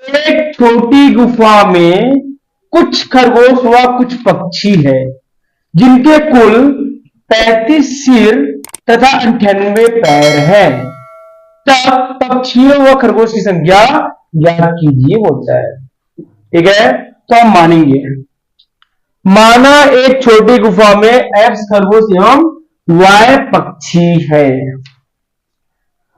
एक छोटी गुफा में कुछ खरगोश व कुछ पक्षी है जिनके कुल 35 सिर तथा 98 पैर हैं। तब पक्षियों व खरगोश की संख्या ज्ञात कीजिए बोलता है। ठीक है, तो हम मानेंगे। माना एक छोटी गुफा में एक्स खरगोश एवं वाई पक्षी है।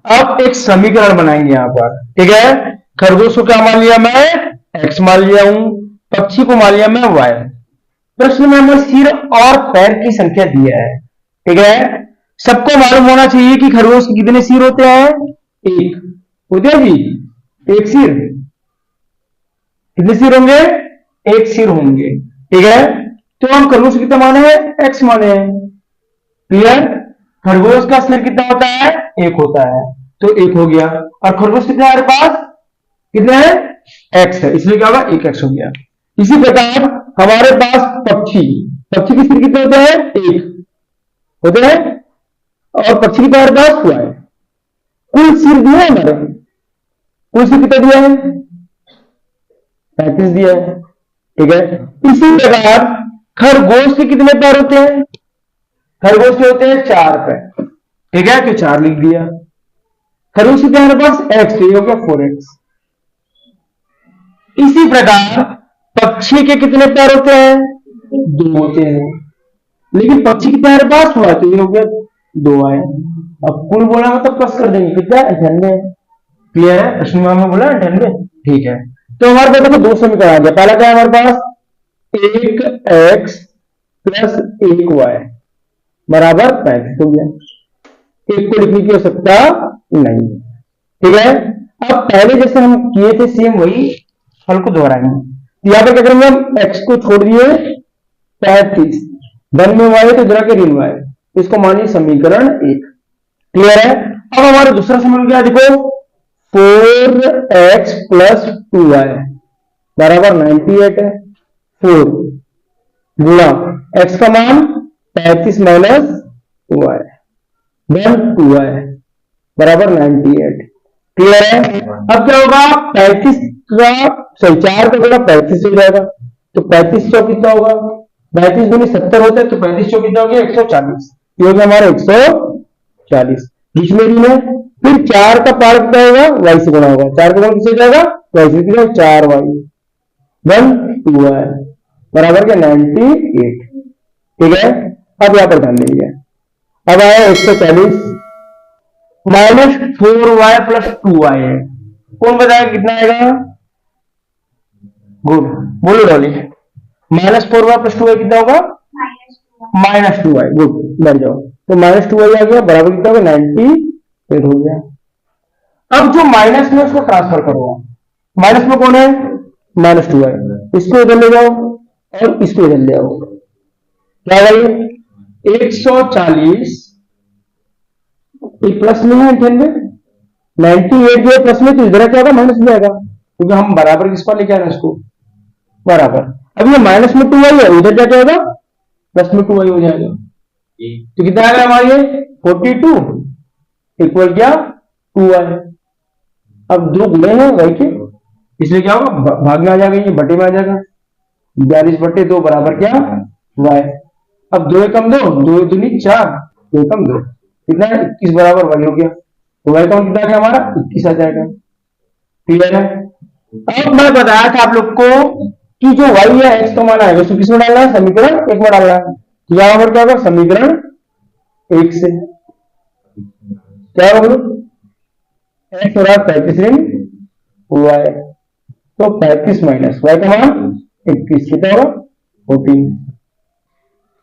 अब एक समीकरण बनाएंगे यहां पर। ठीक है, खरगोश को क्या मान लिया मैं, एक्स मान लिया हूं, पक्षी को मान लिया मैं वाई। प्रश्न में हमें सिर और पैर की संख्या दिया है। ठीक है, सबको मालूम होना चाहिए कि खरगोश के कितने सिर होते हैं, एक होते हैं जी, एक सिर। कितने सिर होंगे, एक सिर होंगे। ठीक है, तो हम खरगोश कितना माने हैं, एक्स माने हैं। क्लियर, खरगोश का सिर कितना होता है, एक होता है, तो एक हो गया। और खरगोश कितने हमारे पास, कितने हैं, एक्स है, इसलिए क्या होगा, एक एक्स हो गया। इसी प्रकार हमारे पास पक्षी, पक्षी के सिर कितने होते हैं, एक होते हैं, और पक्षी के हमारे पास हुआ है। कुल सिर दिया है हमारे, कुल सिर कितना दिया है, 35 दिया है। ठीक है, इसी प्रकार खरगोश के कितने पैर होते हैं, खरगोश के होते हैं 4 पैर। ठीक है, तो 4 लिख दिया। खरगोश के हमारे पास एक्स, तो ये हो गया 4x। इसी प्रकार पक्षी के कितने पैर होते हैं, 2 होते हैं, लेकिन पक्षी के हमारे पास हुआ, तो ये हो गया 2 आए। अब कुल बोला मतलब प्लस कर देंगे, कितना 98। क्लियर है, प्रश्न में हमें बोला 98। ठीक है, तो हमारे पास देखो 2 समीकरण आ गया। पहला क्या है हमारे पास, 1x प्लस 1y बराबर 35 हो गया। एक को लिखने की आवश्यकता नहीं। ठीक है, अब पहले जैसे हम किए थे सेम वही हल को दोहराएंगे। यहां पर क्या करेंगे, हम x को छोड़ दिए 35, धन में y तो इधर के ऋण y, इसको मानिए समीकरण 1। क्लियर है, अब हमारा दूसरा समीकरण क्या है, देखो 4x प्लस 2y बराबर 98 है। 4 गुणा x का मान 35 माइनस y धन 2y बराबर 98। क्लियर है, अब क्या होगा, 35 का 4 का गुणा 35 हो जाएगा, तो 35 चौक कितना होगा, 35 गुनी 70 होता है, तो 35 चौक कितना हो गया, 140। ये हो गया हमारा 140, बीच में ऋण है। फिर 4 का पार कितना होगा, y से गुणा होगा, 4 का गुणा किससे जाएगा, y से, कितना 4y धन 2y बराबर क्या 98। ठीक है, अब यहां पर ध्यान देंगे। अब आया 140 माइनस 4y प्लस 2y है, कौन बताएगा कितना आएगा, गुड, बोलो Dolly. Minus 4y plus 2y कितना होगा, माइनस 2y, गुड, बैठ जाओ। तो माइनस 2y आ गया, बराबर कितना होगा 98 हो गया। अब जो माइनस में उसको ट्रांसफर करो, माइनस में कौन है, माइनस 2y, इसको इधर ले जाओ और इसको इधर ले आओ, क्या होगा, 140 प्लस में है 98 जो है प्लस में, तो इधर क्या होगा, माइनस में आएगा, क्योंकि हम बराबर किस पर लेके आ रहे हैं इसको, बराबर। अब ये माइनस में 2y है, उधर क्या जाएगा, प्लस में 2y हो जाएगा, तो कितना आएगा हमारे 42 इक्वल क्या 2y। अब 2 गुणे हैं y के, इसलिए क्या होगा, भाग में आ जाएगा, ये बटे में आ जाएगा, 42/2 बराबर क्या y। अब 2 एकम 2, 2 दूनी 4, 2 एकम 2, कितना है 21 बराबर y हो गया। तो y का मान कितना है हमारा 21 आ जाएगा। क्लियर है, अब मैं बताया था आप लोग को कि जो y है x का मान आएगा उसको किसमें डालना है, समीकरण 1 में डालना है। तो यहां पर क्या होगा, समीकरण 1 से क्या होगा, x बराबर 35 ऋण y, तो 35 माइनस y का मान 21 कितना होगा 14।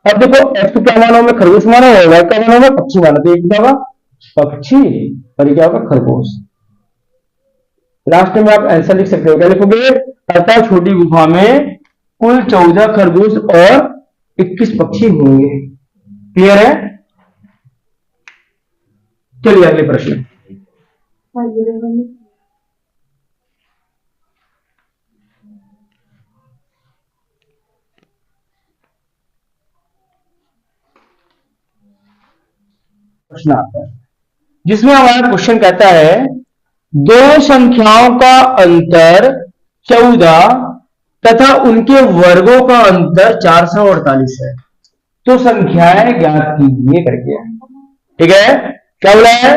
अब देखो x को क्या माना हमें, खरगोश माना है, y का माना हमें पक्षी माना, तो ये क्या होगा पक्षी और ये क्या होगा खरगोश। लास्ट में आप आंसर लिख सकते हो, क्या लिखोगे, अतः छोटी गुफा में कुल 14 खरगोश और 21 पक्षी होंगे। क्लियर है, चलिए अगले प्रश्न। प्रश्न आता है जिसमें हमारा क्वेश्चन कहता है, दो संख्याओं का अंतर 14 तथा उनके वर्गों का अंतर 448 है, तो संख्याएं ज्ञात कीजिए करके। ठीक है, क्या बोला है?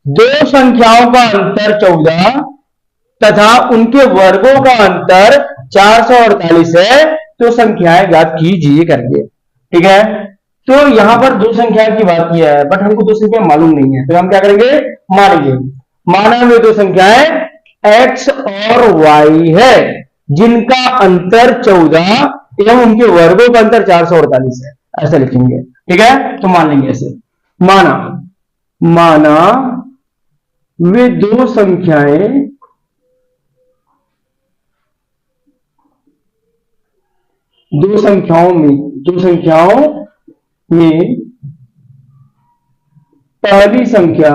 दो संख्याओं का अंतर 14 तथा उनके वर्गों का अंतर 448 है, तो संख्याएं ज्ञात कीजिए करके। ठीक है, तो यहां पर दो संख्या की बात किया है, बट हमको दो संख्या मालूम नहीं है, तो हम क्या करेंगे? मानेंगे। माना में दो संख्याएं x और y है जिनका अंतर 14 एवं उनके वर्गों का अंतर 448 है, ऐसा लिखेंगे। ठीक है, तो मान लेंगे ऐसे। माना वे दो संख्याएं दो संख्याओं में पहली संख्या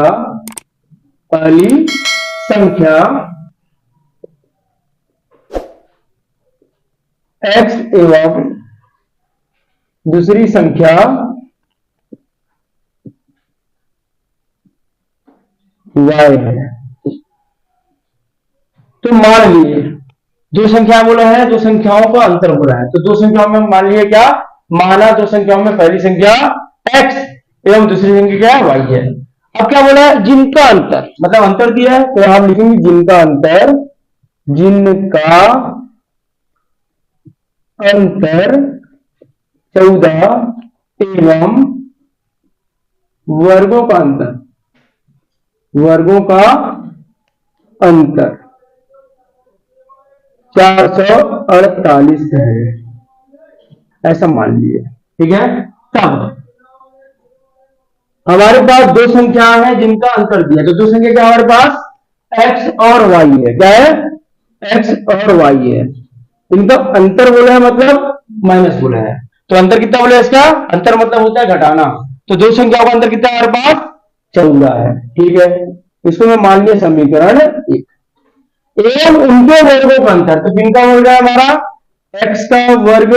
x एवं दूसरी संख्या y है। तो मान लिए दो संख्या बोला है, दो संख्याओं का अंतर बोला है, तो दो संख्याओं में मान लिए क्या? माना दो संख्याओं में पहली संख्या x एवं दूसरी संख्या क्या है? y है। अब क्या बोला है? जिनका अंतर, मतलब अंतर दिया है तो हम लिखेंगे जिनका अंतर 14 एवं वर्गों का अंतर 448 है, ऐसा मान लिए। ठीक है, तब हमारे पास दो संख्या है जिनका अंतर दिया, तो दो संख्या क्या हमारे पास? x और y है। क्या है? x और y है। इनका अंतर बोला है, मतलब माइनस बोला है, तो अंतर कितना बोला है? इसका अंतर मतलब होता है घटाना, तो दो संख्याओं का अंतर कितना है हमारे पास? 14 है। ठीक है, इसको मैं मान लिया समीकरण 1। एवं उनके वर्गों का अंतर, तो किनका वर्ग है हमारा? x का वर्ग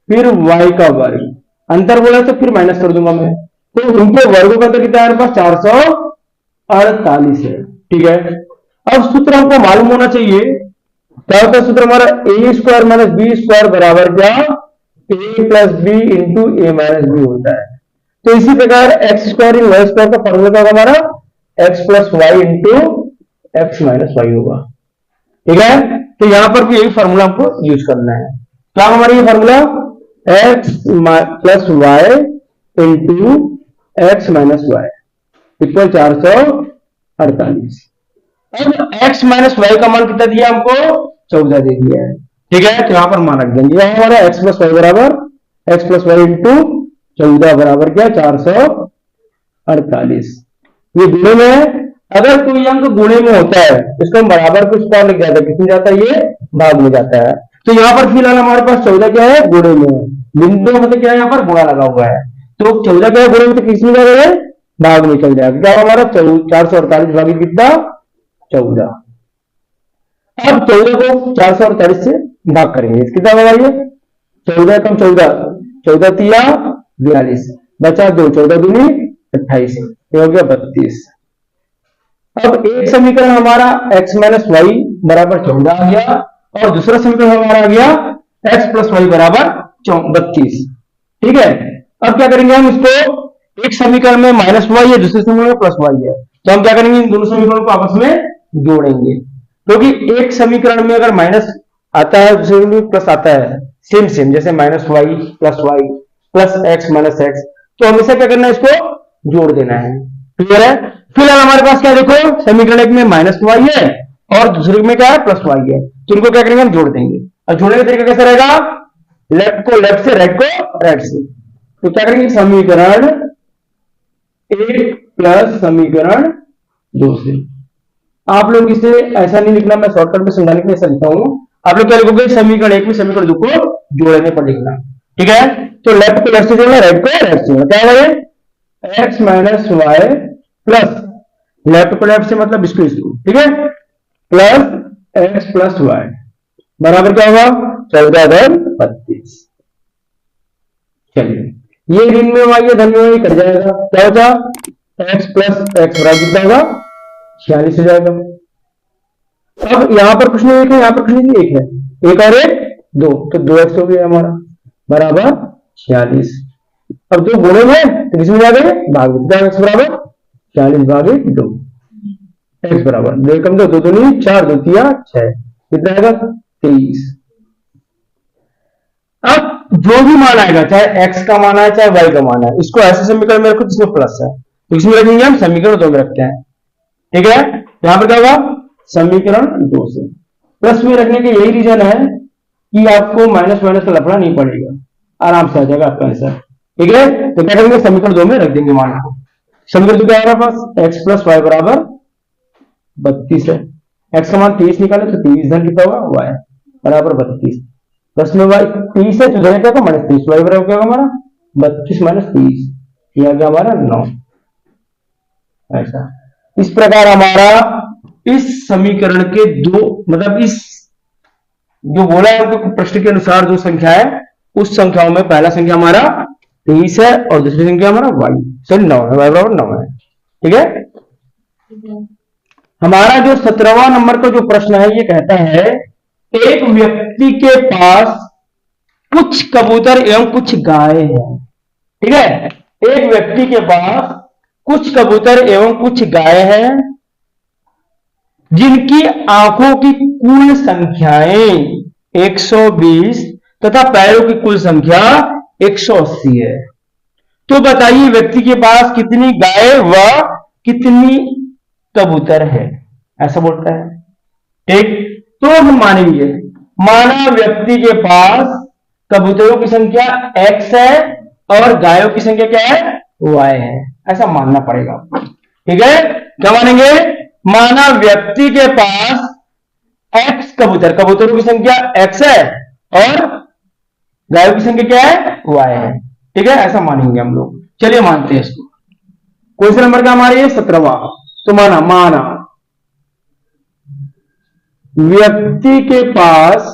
फिर y का वर्ग, अंतर बोला तो फिर माइनस कर दूंगा मैं, तो उनके वर्गों का अंतर कितना है हमारे पास? 448 है। ठीक है, अब सूत्र हमको मालूम होना चाहिए। क्या होता है सूत्र हमारा? A square minus b square बराबर क्या? A plus b into a minus b होता है। तो इसी प्रकार x square in y square का फॉर्मूला क्या होगा हमारा? X plus y into x minus y होगा। ठीक है, तो यहां पर भी यही फॉर्मूला हमको यूज करना है। क्या हमारा ये formula? X plus y into x minus y equal 448। अब x माइनस वाई का मान कितना दिया हमको? 14 दे दिया है। ठीक है, तो यहां पर मान रख देंगे, यहां हमारा x प्लस वाई बराबर x प्लस वाई इंटू 14 बराबर क्या? 448। ये गुणे में है, अगर कोई अंक गुणे में होता है इसको हम बराबर को स्क्वायर लिख जाता है, किसमें जाता है? ये भाग में जाता है। तो यहाँ पर फिलहाल हमारे पास 14 क्या है? गुणे में है, बिंदु मतलब क्या है? यहाँ पर गुणा लगा हुआ है, तो 14 क्या है? गुणे में, तो किसमें जाएगा? भाग में चल जाएगा। क्या हमारा 448 भागित कितना? 14। अब 14 को 448 से भाग करेंगे, कितना होगा ये? 14 कम 14, 14 तिया 42, बचा 2, 14 दूनी 28, ये हो गया 32। अब एक समीकरण हमारा x माइनस वाई बराबर 14 आ गया, और दूसरा समीकरण हमारा आ गया x प्लस वाई बराबर 32। ठीक है, अब क्या करेंगे हम? इसको एक समीकरण में माइनस वाई है, दूसरे समीकरण में प्लस वाई है, तो हम क्या करेंगे? इन दोनों समीकरणों को आपस में जोड़ेंगे, क्योंकि एक समीकरण में अगर माइनस आता है दूसरे में प्लस आता है, सेम सेम, जैसे minus y plus x minus x, तो हमेशा क्या करना है? इसको जोड़ देना है। क्लियर है? फिलहाल हमारे पास क्या देखो, समीकरण एक में माइनस वाई है और दूसरे में क्या है? प्लस वाई है, तो इनको क्या करेंगे? हम जोड़ देंगे। और जोड़ने का तरीका कैसा रहेगा? लेफ्ट को लेफ्ट से, राइट को राइट से, तो क्या करेंगे? समीकरण एक प्लस समीकरण 2 से। आप लोग इसे ऐसा नहीं लिखना, मैं शॉर्टकट में समझाने के लिए ऐसा लिखा हूं। आप लोग क्या लिखोगे? समीकरण एक में समीकरण 2 को जोड़ने पर लिखना। ठीक है, तो लेफ्ट को लेफ्ट से जोड़ना, राइट को राइट से जोड़ना। क्या होगा? X minus y plus, left को लेफ्ट से मतलब इसको इसको, ठीक है, प्लस एक्स प्लस वाई बराबर क्या होगा? 14/32। चलिए, ये ऋण में वाई है, धन में वाई कट जाएगा, क्या होगा? एक्स प्लस एक्स बराबर कितना होगा? 46 हो जाएगा। अब यहाँ पर कुछ नहीं एक है, यहाँ पर कुछ नहीं एक है, एक और एक दो, तो 2x हो गया हमारा बराबर 46। अब दो गुणे में तो किसमें जाएगा भाग में, x बराबर 40 भागे 2, x बराबर 2 कम 2 2 दूनी 4 2 तिया 6, कितना आएगा 23। अब जो भी मान आएगा, चाहे x का मान है चाहे y का मान है, इसको ऐसे समीकरण में रखो जिसमें प्लस है, तो इसमें रखेंगे हम समीकरण 2 में रखते हैं, ठीक है। यहां पर क्या होगा समीकरण 2 से प्लस में रखने के यही रीजन है कि आपको माइनस माइनस का लफड़ा नहीं पड़ेगा, आराम से आ जाएगा आपका आंसर, ठीक है। तो क्या करेंगे समीकरण 2 में रख देंगे मान को, समीकरण 2 क्या आएगा पास x प्लस वाई बराबर 32 है, x का मान 23 निकाले तो 23 धन कितना होगा y बराबर 32, प्लस में y 30 है तो धन क्या होगा माइनस 30, y बराबर क्या होगा हमारा 32 माइनस 30, यह आ गया हमारा 9। ऐसा इस प्रकार हमारा इस समीकरण के दो मतलब इस जो बोला है तो प्रश्न के अनुसार जो संख्या है उस संख्याओं में पहला संख्या हमारा 23 है और दूसरी संख्या हमारा y सॉरी 9 है, y बराबर 9 है, ठीक है। हमारा जो 17वां नंबर का जो प्रश्न है ये कहता है एक व्यक्ति के पास कुछ कबूतर एवं कुछ गाय है, ठीक है। एक व्यक्ति के पास कुछ कबूतर एवं कुछ गाय है जिनकी आंखों की कुल संख्याएं 120 तथा पैरों की कुल संख्या 180 है, तो बताइए व्यक्ति के पास कितनी गाय व कितनी कबूतर है, ऐसा बोलता है, ठीक। तो हम मानेंगे माना व्यक्ति के पास कबूतरों की संख्या x है और गायों की संख्या क्या है y है, ऐसा मानना पड़ेगा, ठीक है। क्या मानेंगे माना व्यक्ति के पास x कबूतर, कबूतरों की संख्या x है और गायों की संख्या क्या है y है, ठीक है, ऐसा मानेंगे हम लोग। चलिए मानते हैं इसको। क्वेश्चन नंबर का हमारे ये 17वां, तो माना व्यक्ति के पास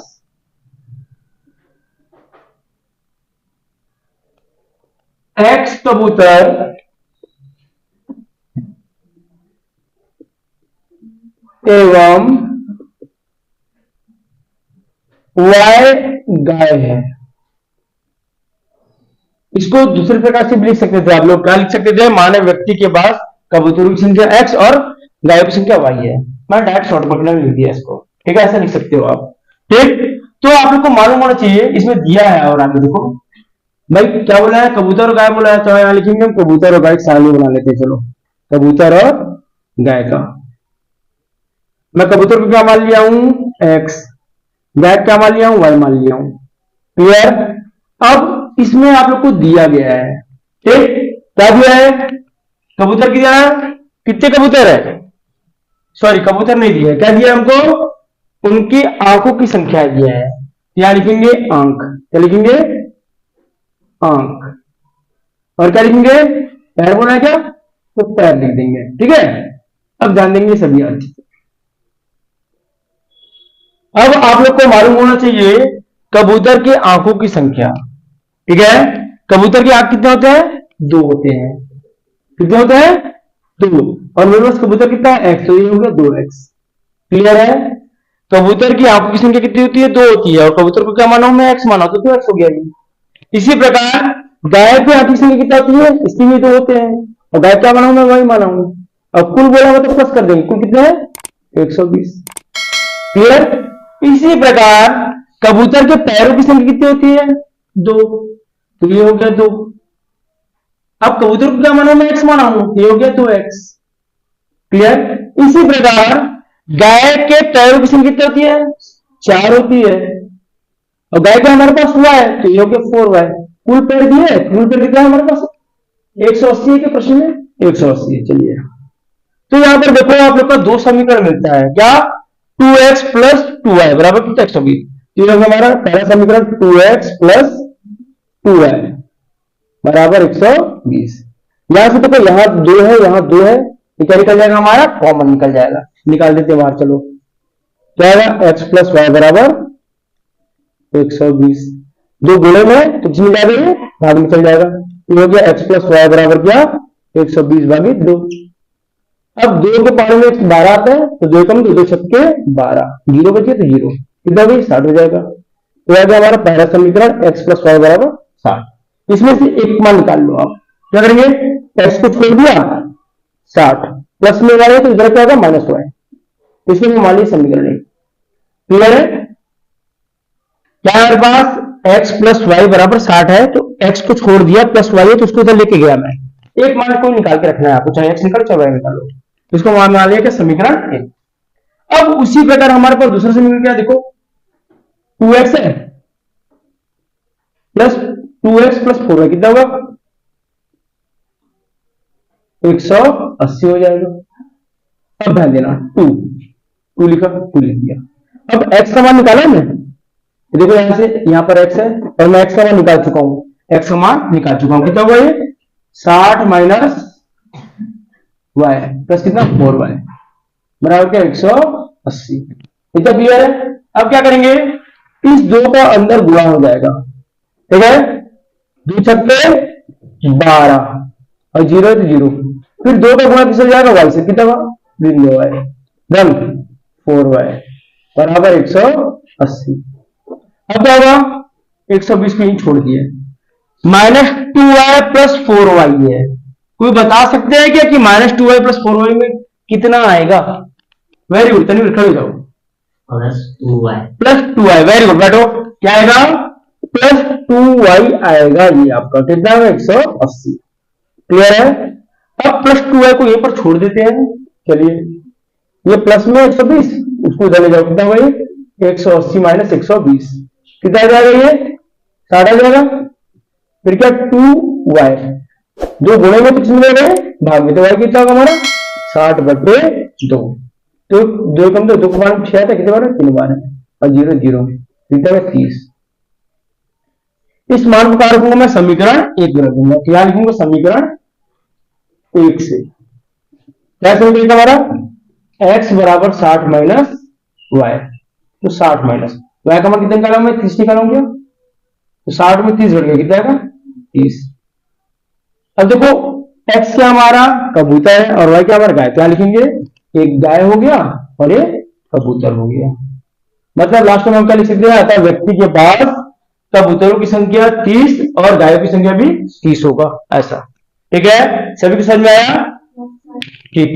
x कबूतर एवं y गाय है। इसको दूसरे प्रकार से भी लिख सकते थे आप लोग, क्या लिख सकते थे माने व्यक्ति के पास कबूतरों की संख्या x और गायों की संख्या y है, मैं डायरेक्ट शॉर्टकट में लिख दिया इसको, ठीक है, ऐसा लिख सकते हो आप, ठीक। तो आप लोग को मालूम होना चाहिए इसमें दिया है, और आगे देखो भाई क्या बोला है कबूतर और गाय बोला है, तो यहां लिखेंगे हम कबूतर और गाय सामने बना लेते हैं, चलो कबूतर और गाय का, मैं कबूतर को क्या मान लिया हूं x, गाय क्या मान लिया हूं y मान लिया हूं, क्लियर। अब इसमें आप लोग को दिया गया है, ठीक, क्या दिया है कबूतर की दिया है, कितने कबूतर है, सॉरी कबूतर नहीं दिया है, क्या दिया हमको उनकी आंखों की संख्या दिया है, यहां लिखेंगे आंख, क्या लिखेंगे आंख, और क्या लिखेंगे पैर बोला है क्या तो पैर लिख देंगे, ठीक है। अब ध्यान देंगे सभी आज। अब आप लोग को मालूम होना चाहिए कबूतर की आंखों की संख्या, ठीक है। कबूतर की आंख कितने होते हैं 2 होते हैं, कितने होते हैं 2, और मेरे पास कबूतर कितना है x, तो ये हो गया 2x, क्लियर है। कबूतर की आंखों की संख्या कितनी होती है 2 होती है, और कबूतर को क्या माना हूं मैं x माना, तो 2x हो गया ये। इसी प्रकार गाय की आंखों की संख्या कितना होती है, इसकी भी 2 होते हैं, और गाय क्या माना हूं मैं वही माना हूं, अब कुल बोला तो प्लस कर देंगे, कुल कितना है 120, क्लियर। इसी प्रकार कबूतर के पैरों की संख्या कितनी होती है 2, तो ये हो गया 2, अब कबूतर को क्या माना मैं x माना हूं, ये हो गया 2x, क्लियर। इसी प्रकार गाय के पैरों की संख्या कितनी होती है 4 होती है, और गाय का हमारे पास हुआ है तो ये हो गया 4y, कुल पैर दिए, कुल पैर कितना है हमारे पास 180 के प्रश्न में 180 है। चलिए तो यहां पर देखो आप लोग का 2 समीकरण मिलता है, क्या 2x प्लस 2y बराबर कितना 120, तो ये हमारा पहला समीकरण 2x प्लस 2y बराबर 120। यहां से देखो यहाँ 2 है यहाँ 2 है, क्या निकल जाएगा हमारा कॉमन निकल जाएगा, निकाल देते बाहर, चलो क्या होगा x प्लस वाई बराबर 120, 2 गुणे में तो जिसमें जाएगा भाग में चल जाएगा, ये हो गया x प्लस वाई बराबर क्या 120 भागे 2। अब 2 के पावर में 12 आता है, तो 2 कम 2 2 छक्के 12, 0 बचे तो 0, कितना भाई 60 हो जाएगा। तो आ गया हमारा पहला समीकरण x प्लस वाई बराबर 60। इसमें से एक मान निकाल लो आप, क्या करेंगे, x को छोड़ दिया 60, प्लस में वाई है तो इधर क्या होगा माइनस वाई, इसमें मान लीजिए समीकरण 1। क्लियर है, क्या हमारे पास x प्लस वाई बराबर 60 है, तो x को छोड़ दिया, प्लस वाई है तो उसको इधर लेके गया मैं, एक मान को निकाल के रखना है आपको, चाहे x निकालो चाहे y निकालो, इसको मान लिया क्या समीकरण 1। अब उसी प्रकार हमारे पास दूसरा समीकरण क्या, देखो 2x है प्लस 2x प्लस 4y कितना होगा 180 हो जाएगा। अब ध्यान देना 2 लिखा, 2 लिख दिया। अब x का मान निकाला है, देखो यहां से यहां पर x है और मैं x का मान निकाल चुका हूं, x का मान निकाल चुका हूं, कितना हुआ ये 60 माइनस y प्लस कितना 4y बराबर क्या 180। इतना क्लियर है। अब क्या करेंगे, इस 2 का अंदर गुणा हो जाएगा, ठीक है, 2 छक्के 12 और 0 है तो 0, फिर 2 का गुणा किससे जाएगा y से, कितना y डन 4y बराबर 180। अब क्या होगा 120 को ही छोड़ दिए, माइनस 2y प्लस 4y है, कोई बता सकते हैं क्या कि माइनस 2y प्लस 4y में कितना आएगा। वेरी गुड, तनिक खड़े हो जाओ, प्लस 2y वेरी गुड, बैठो क्या आएगा प्लस 2y आएगा, ये आपका कितना है 180। क्लियर है। अब प्लस 2y को यहीं पर छोड़ देते हैं, चलिए ये प्लस में 120 उसको इधर ले जाओ, कितना हुआ ये 180 माइनस 120 कितना आ जाएगा, ये 60 आ जाएगा। फिर क्या 2y जो गुणे में कितने में गए भाग में, तो y कितना होगा हमारा 60/2, तो 2 कम 2 को 6 था, कितने बार 3 बार है और 0 0 कितना है 30। इस मान को रखूंगा मैं समीकरण 1 रख दूंगा, क्या लिखूंगा समीकरण 1 से, क्या समीकरण हमारा x बराबर 60 माइनस y, तो 60 माइनस y का मान कितना निकाला मैं 30 निकालूंगा, तो 60 में 30 बढ़ गया, कितना आएगा 30। अब देखो x क्या हमारा कबूतर है और y क्या हमारा गाय, क्या लिखेंगे एक गाय हो गया और ये कबूतर हो गया, मतलब लास्ट में हम क्या लिख सकते हैं, अतः व्यक्ति के पास कबूतरों की संख्या 30 और गायों की संख्या भी 30 होगा, ऐसा। ठीक है, सभी को समझ में आया, ठीक।